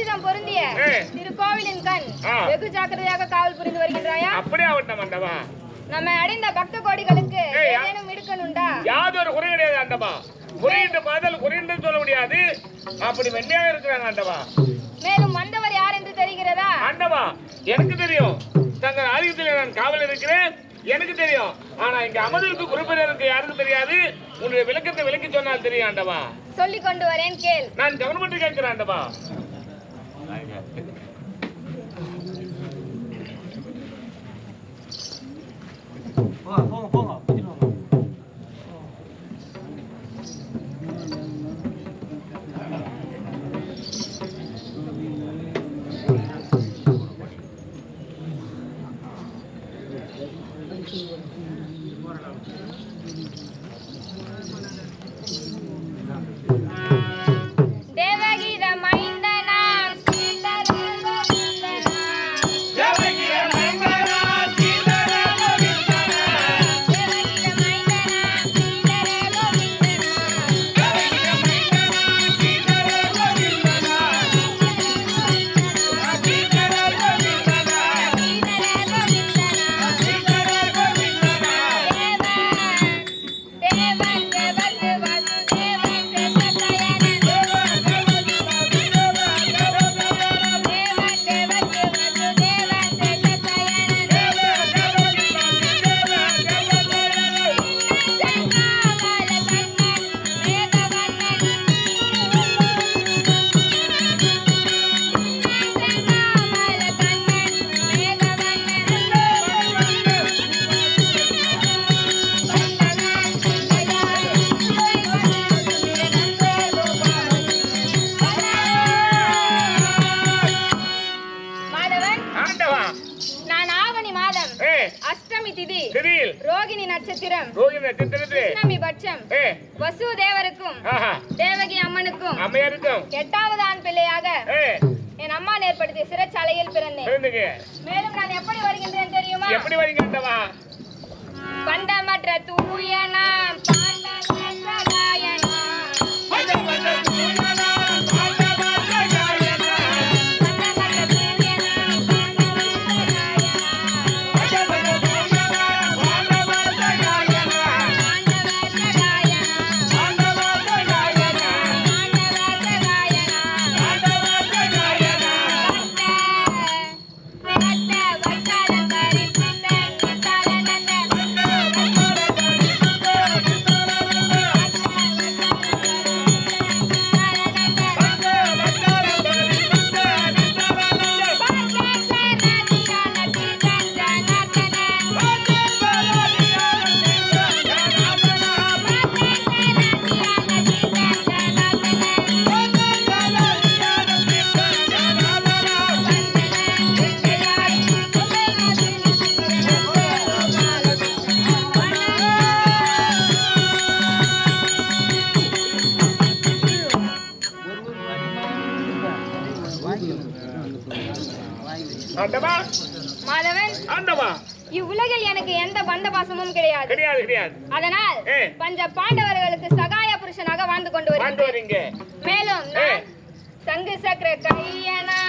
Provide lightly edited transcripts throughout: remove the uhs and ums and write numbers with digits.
கச்சிதம் பொருந்திய திருக்கோவிலின் கண் வெகு ஜாக்கிரதையாக காவல் புரிந்து வருகின்றாயா? அப்படியே ஆகட்டும் ஆண்டவா. நம்ம அடைந்த பக்த கோடிகளுக்கு ஏதேனும் இடுக்கணுண்டா? யாதொரு குறை கிடையாது ஆண்டவா. குறையிட்டு பதில் குறைன்னு சொல்ல முடியாது. அப்படி வெள்ளையாக இருக்கிறாங்க ஆண்டவா. மேலும் வந்தவர் யார் என்று தெரிகிறதா? ஆண்டவா, எனக்கு தெரியும். தங்கள் ஆதிக்கத்தில் நான் காவல் இருக்கிறேன், எனக்கு தெரியும். ஆனா இங்க அமர்ந்திருக்கு குறிப்பிடருக்கு யாருக்கும் தெரியாது. உன்னுடைய விளக்கத்தை விளக்கி சொன்னால் தெரியும் ஆண்டவா. சொல்லிக் கொண்டு வரேன் கேள். நான் கவர்மெண்ட் கேட்கிறேன் ஆண்டவா. ரோகிணி நட்சத்திரம் கிருஷ்ணமி பட்சம் வசுதேவருக்கும் தேவகி அம்மனுக்கும் அம்மையாருக்கும் 8வது ஆண் பிள்ளையாக என் அம்மா ஏற்படுத்திய சிறைச்சாலையில் பிறந்தேன். மேலும் நான் எப்படி வருகின்றேன் தெரியுமா? எப்படி வருகின்றவா? பண்டமற்ற தூயனா இவ்வுலகில் எனக்கு எந்த பந்த பாசமும் கிடையாது. அதனால் பஞ்ச பாண்டவர்களுக்கு சகாய புருஷனாக வாழ்ந்து கொண்டு வருகிறேன். மேலும் சங்கு சக்கர கையனா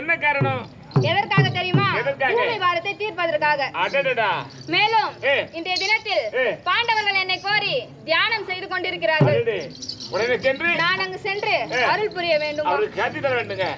என்ன காரணம்? எதற்காக தெரியுமா? எதற்காக? பூமி பாரத்தை தீர்ப்பதற்காக. அடடடா. மேலும் இன்றைய தினத்தில் பாண்டவர்கள் என்னை கோரி தியானம் செய்து கொண்டிருக்கிறார்கள். உடனே சென்று நான் அங்கு சென்று அருள் புரிய வேண்டும். அவருக்கு காட்டி தர வேண்டுங்க.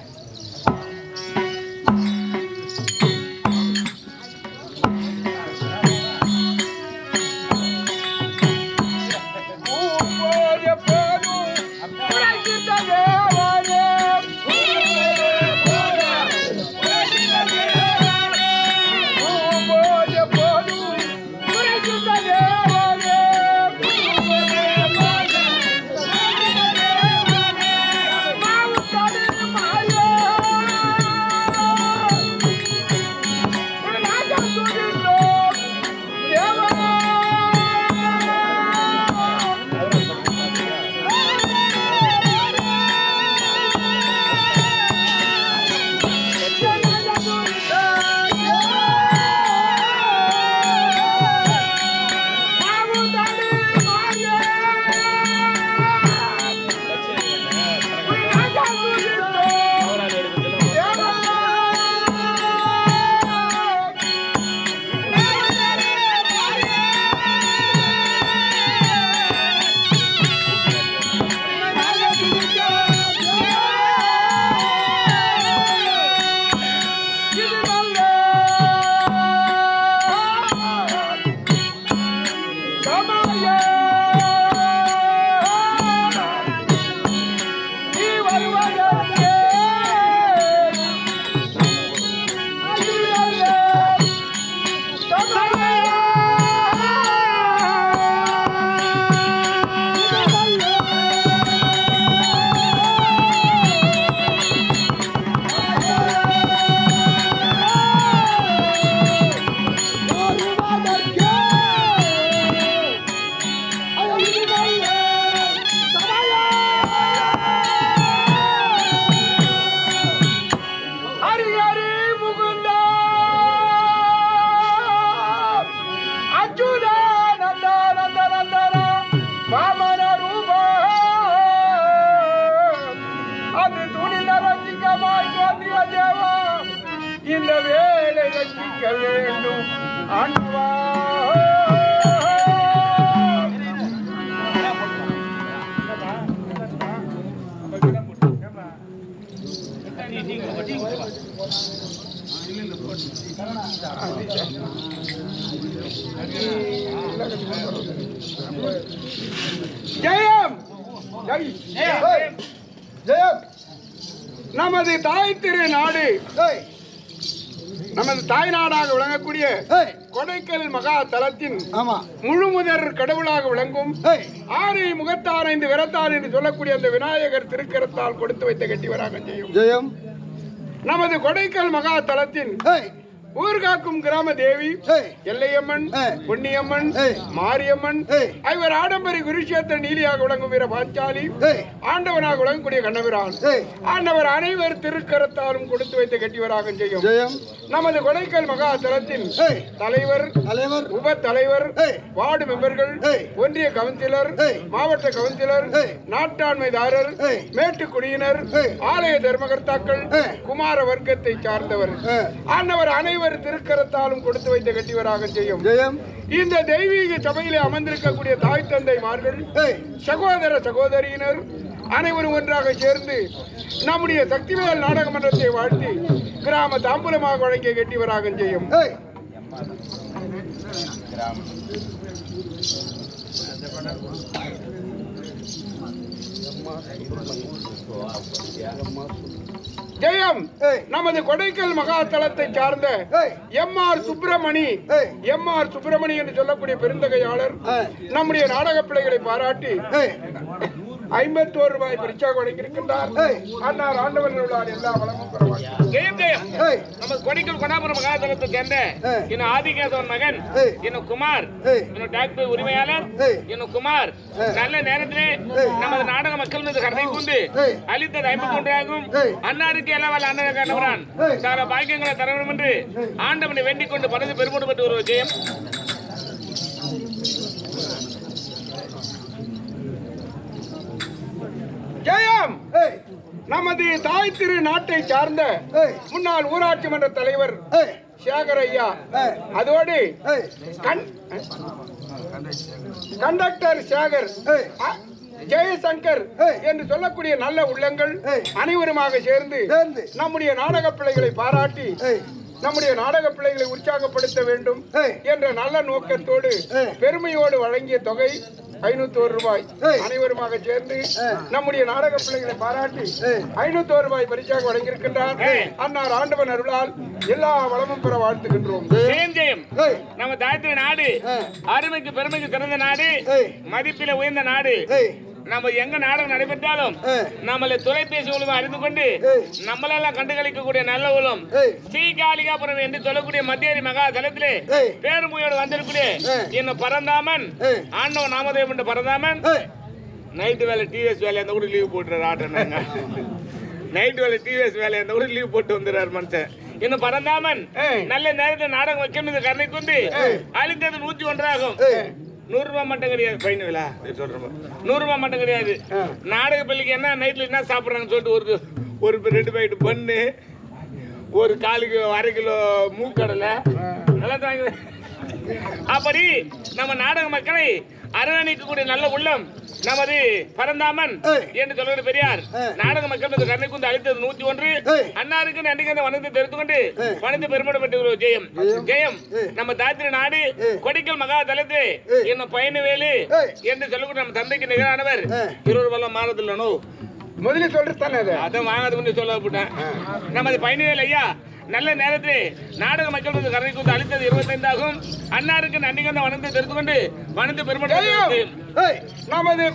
இந்த வேலை ரசிக்க வேண்டும் ஆண்டவா. ஜெயம் ஜெயம் ஜெயம். நமது தாய் திரு நாடு, நமது தாய் நாடாக விளங்கக்கூடிய கொடைக்கல் மகா தலத்தின் முழுமுதற் கடவுளாக விளங்கும் 6 முகத்தார் 5 விரத்தார் என்று சொல்லக்கூடிய அந்த விநாயகர் திருக்கரத்தால் கொடுத்து வைத்த கட்டிவராக ஜெயம். நமது கொடைக்கல் மகா தலத்தின் ஊர்காக்கும் கிராம தேவி எல்லையம்மன், பொன்னியம்மன், மாரியம்மன், இவர் ஆடம்பரி குருஷேத்திர நீலியாக விளங்கும் வீர பாஞ்சாலி, ஆண்டவனாக விளங்கக்கூடிய கண்ணபிரான், ஆண்டவர் அனைவர் திருக்கரத்தாலும் கொடுத்து வைத்த கட்டிவராக ஜெயம். நமது கொடைக்கல் மகா தலத்தின் தலைவர், உப தலைவர், வார்டு மெம்பர்கள், ஒன்றிய கவுன்சிலர், மாவட்ட கவுன்சிலர், நாட்டாண்மைதாரர், மேட்டுக்குடியினர், ஆலய தர்மகர்த்தாக்கள், குமார வர்க்கத்தை சார்ந்தவர், ஆண்டவர் அனைவர் திருக்கரத்தாலும் கொடுத்து வைத்த கட்டிவராக ஜெயம். இந்த தெய்வீக சபையிலே அமர்ந்திருக்கக்கூடிய தாய் தந்தைமார்கள், சகோதர சகோதரியினர் அனைவரும் ஒன்றாக சேர்ந்து நம்முடைய சக்திவேல் நாடக மன்றத்தை வாழ்த்தி கிராம தாம்பூலமாக வழங்கிய கட்டிவராக ஜெயம். ஜெயம். நமது கொடைக்கல் மகாதலத்தை சார்ந்த எம்.ஆர். சுப்பிரமணி என்று சொல்லக்கூடிய பெருந்தகையாளர் நம்முடைய நாடக பிள்ளைகளை பாராட்டி 51 ரூபாய் பரிசாக வழங்கியிருக்கின்றார். அன்னார் ஆண்டவர்கள் எல்லா வளமும் பெறுவார்கள். ஜெயம் ஜெயம். நம்ம கொடைக்கல் கொண்டாபுரம் மகாதலத்தை சேர்ந்த இன்னும் ஆதிகேசவன் மகன் இன்னும் குமார், இன்னும் டாக்டர் உரிமையாளர் இன்னும் குமார் நல்ல நேரத்திலே நமது நாடக மக்கள் மீது கருணை கொண்டு அளித்தது 53 ஆகும். அன்னாருக்கு எல்லா வல்ல அண்ணன் கண்டவரான் சார பாக்கியங்களை தர வேண்டும் என்று ஆண்டவனை வேண்டிக் கொண்டு பணிந்து பெருமூடு பெற்று ஒரு ஜெயம். ஜெயம். நமது தாய் திரு நாட்டை சார்ந்த முன்னாள் ஊராட்சி மன்ற தலைவர் சேகர் ஐயா, அதோடு கண்டக்டர் சேகர், ஜெயசங்கர் என்று சொல்லக்கூடிய நல்ல உள்ளங்கள் அனைவருமாக சேர்ந்து நம்முடைய நாடக பிள்ளைகளை பாராட்டி நம்முடைய நாடக பிள்ளைகளை உற்சாகப்படுத்த வேண்டும் என்ற நல்ல நோக்கத்தோடு பெருமையோடு வழங்கிய தொகை 501 ரூபாய். அனைவருமாக சேர்ந்து நம்முடைய நாடக பிள்ளைகளை பாராட்டி 501 ரூபாய் பரிசாக வழங்கியிருக்கின்றார். அன்னார் ஆண்டவன் அருளால் எல்லா வளமும் பெற வாழ்த்துகின்றோம். நம்ம தாயத்தின் நாடு அருமைக்கு பெருமைக்கு சிறந்த நாடு, மதிப்பில உயர்ந்த நாடு. நம்ம எங்க நாடகம் நடைபெற்றாலும் நம்மளை தொலைபேசி மூலமா அறிந்து கொண்டு நம்மளெல்லாம் கண்டுகளிக்கக்கூடிய நல்ல உலம் ஸ்ரீகாளிகாபுரம் என்று சொல்லக்கூடிய மத்திய மகா தலத்திலே பேருமையோடு வந்திருக்கூடிய என்ன பரந்தாமன் ஆண்டவன் நாமதேவன் என்ற பரந்தாமன் நைட்டு வேலை டிவிஎஸ் வேலை அந்த கூட லீவ் போட்டுறாரு. ஆட்டோங்க நைட்டு வேலை டிவிஎஸ் வேலை அந்த கூட லீவ் போட்டு வந்துடுறாரு மனுஷன். இன்னும் பரந்தாமன் நல்ல நேரத்தில் நாடகம் வைக்கணும் கருணை கொண்டு அழித்தது 101 ஆகும். 100 ரூபாய் மட்டும் கிடையாது. ஃபைன் விலை சொல்றோம், 100 ரூபாய் மட்டும் கிடையாது. நாடக பள்ளிக்கு என்ன நைட்ல என்ன சாப்பிட்றாங்கன்னு சொல்லிட்டு ஒரு 2 பாக்கெட் பண்ணு, ஒரு 1/4 கிலோ மூக்கடலை நல்லா தாங்க. அப்படி நம்ம நாடக மக்களை அரவணைக்கக்கூடிய நல்ல உள்ளம் நமது பரந்தாமன் என்று சொல்கிற பெரியார் நாடக மக்கள் கருணை கொண்டு அளித்தது 101. அன்னாருக்கு நன்றிக்கு வணக்கத்தை தெரிந்து கொண்டு வணந்து பெருமைப்பட பெற்று ஜெயம் ஜெயம். நம்ம தாத்திர நாடு கொடிக்கல் மகா தலத்திலே என்ன பயணவேலு என்று சொல்லக்கூடிய நம்ம தந்தைக்கு நிகரானவர் 20 வல்லம் மாறதில்லனோ முதலில் சொல்லிட்டானே அதான் வாங்காது கொண்டு சொல்ல போட்டேன். நமது பயணவேல் ஐயா நல்ல நேரத்தில் நாடக மக்கள் வந்து கருணை கொண்டு அளித்தது 25 ஆகும். அன்னாருக்கு நன்றிக்கு வணக்கத்தை தெரிந்து கொண்டு வணந்து பெருமைப்பட நமது